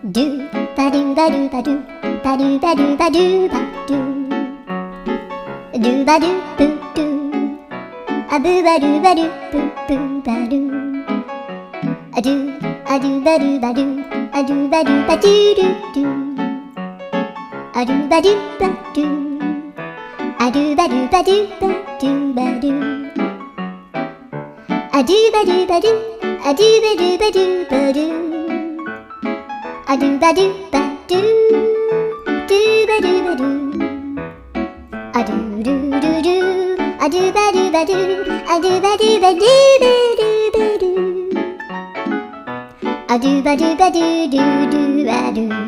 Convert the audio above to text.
ドゥバドゥバドゥバドゥバドゥバドゥバドゥバドゥドゥバドゥブドゥアブバドゥバドゥブブバドゥアドゥアドゥバドゥバドゥアドゥバドゥバドゥドゥドゥアドゥバドゥバドゥアドゥバドゥバドゥバドゥバドゥアドゥバドゥバドゥアドゥバドゥバドゥバドゥアドゥバドゥバドゥドゥバドゥバドゥアドゥルルルアドゥバドゥバドゥアドゥバドゥバドゥバドゥバドゥアドゥバドゥバドゥドゥドゥバドゥ